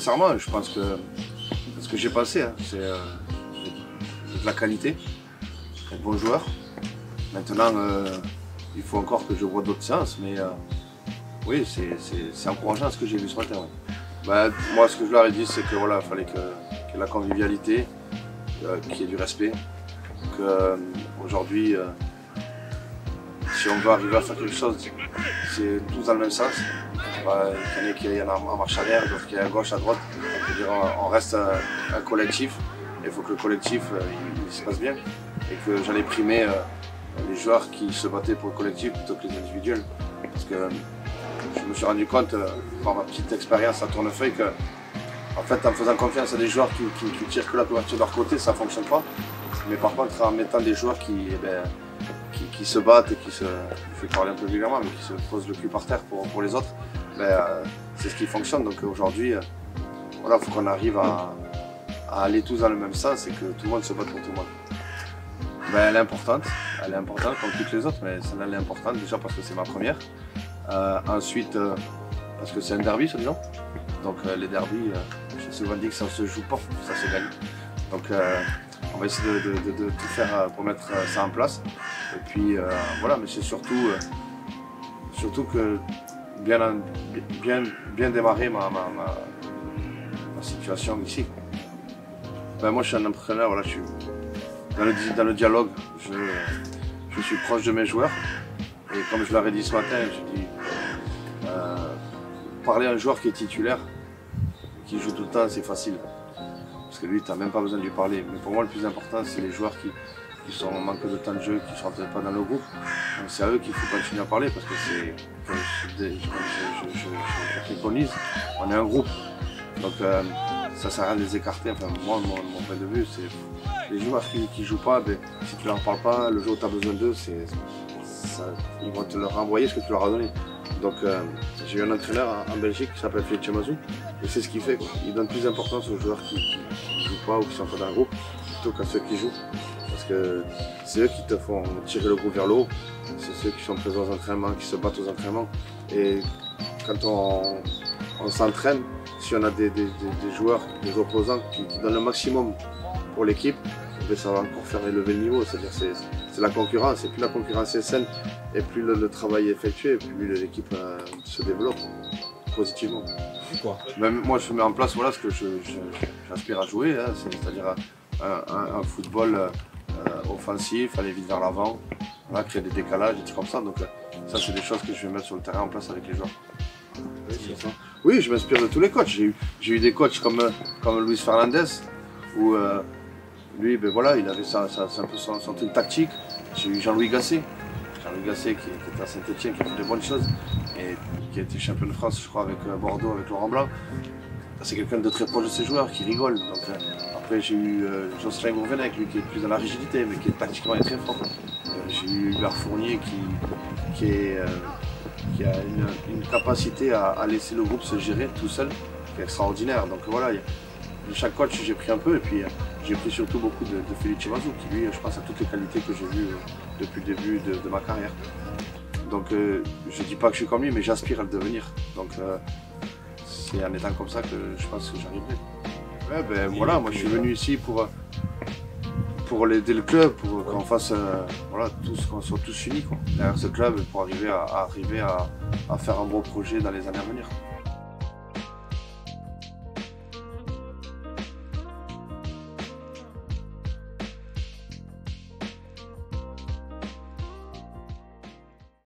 sincèrement, je pense que ce que j'ai pensé, hein, c'est de la qualité, des bons joueurs. Maintenant, il faut encore que je vois d'autres séances, mais oui, c'est encourageant ce que j'ai vu ce matin. Ouais. Bah, moi, ce que je leur ai dit, c'est que voilà, fallait qu'il y ait la convivialité, qu'il y ait du respect, qu'aujourd'hui, si on veut arriver à faire quelque chose, c'est tous dans le même sens. Il y en a qui aillent en marche arrière, d'autres qui aillent à gauche, à droite. On reste un collectif, et il faut que le collectif il se passe bien, et que j'allais primer les joueurs qui se battaient pour le collectif plutôt que les individuels. Parce que je me suis rendu compte, par ma petite expérience à Tournefeuille, que en fait, en faisant confiance à des joueurs qui tirent que la couverture de leur côté, ça ne fonctionne pas. Mais par contre, en mettant des joueurs qui se battent et je vais parler un peu vulgairement, mais qui se posent le cul par terre pour les autres, c'est ce qui fonctionne. Donc aujourd'hui, voilà, il faut qu'on arrive à aller tous dans le même sens et que tout le monde se batte pour tout le monde. Elle est importante comme toutes les autres, mais celle-là elle est importante déjà parce que c'est ma première. Ensuite, parce que c'est un derby, soi-disant. Donc les derbys, j'ai souvent dit que ça ne se joue pas, ça se gagne. Donc on va essayer de tout faire pour mettre ça en place. Et puis voilà, mais c'est surtout que bien démarrer ma situation ici. Moi je suis un entraîneur, voilà, je suis dans le dialogue, je suis proche de mes joueurs. Et comme je leur ai dit ce matin, je dis parler à un joueur qui est titulaire, qui joue tout le temps, c'est facile. Parce que lui, tu n'as même pas besoin de lui parler. Mais pour moi, le plus important, c'est les joueurs qui sont en manque de temps de jeu, qui ne sont peut-être pas dans le groupe. Donc c'est à eux qu'il faut continuer à parler parce que c'est, comme je préconise, on est un groupe. Donc ça ne sert à rien de les écarter. Enfin, moi, mon point de vue, c'est les joueurs qui ne jouent pas, si tu ne leur parles pas, le jour où tu as besoin d'eux, ils vont te leur renvoyer ce que tu leur as donné. Donc j'ai eu un entraîneur en Belgique qui s'appelle Philippe Chamazou et c'est ce qu'il fait, quoi. Il donne plus d'importance aux joueurs qui ne jouent pas ou qui sont pas dans le groupe plutôt qu'à ceux qui jouent. Parce que c'est eux qui te font tirer le groupe vers le haut, c'est ceux qui sont présents aux entraînements, qui se battent aux entraînements. Et quand on s'entraîne, si on a des joueurs, des opposants qui donnent le maximum pour l'équipe, ça va encore faire élever le niveau, c'est-à-dire c'est la concurrence, et plus la concurrence est saine, et plus le travail est effectué, et plus l'équipe se développe positivement. Moi je mets en place voilà, ce que j'aspire à jouer, hein, c'est-à-dire un football offensif, aller vite vers l'avant, voilà, créer des décalages, des trucs comme ça. Donc ça c'est des choses que je vais mettre sur le terrain en place avec les joueurs. Oui, ça. Oui, je m'inspire de tous les coachs. J'ai eu des coachs comme Luis Fernandez, où lui, voilà, il avait un peu son truc tactique. J'ai eu Jean-Louis Gasset. Jean-Louis Gasset qui était à Saint-Etienne, qui a fait de bonnes choses et qui a été champion de France, je crois, avec Bordeaux, avec Laurent Blanc. C'est quelqu'un de très proche de ses joueurs, qui rigole. Donc, après, j'ai eu Jocelyn Gourvenec, lui qui est plus dans la rigidité, mais qui est tactiquement très fort. J'ai eu Hubert Fournier qui a une capacité à laisser le groupe se gérer tout seul, qui est extraordinaire. Donc voilà, de chaque coach j'ai pris un peu et puis j'ai pris surtout beaucoup de Philippe Chamazou qui lui je pense a toutes les qualités que j'ai vues depuis le début de ma carrière. Donc je dis pas que je suis comme lui mais j'aspire à le devenir. Donc c'est en étant comme ça que je pense que j'arriverai. Ouais, voilà, moi je suis venu ici pour aider le club, pour qu'on fasse voilà, qu'on soit tous unis quoi, derrière ce club pour arriver à faire un bon projet dans les années à venir.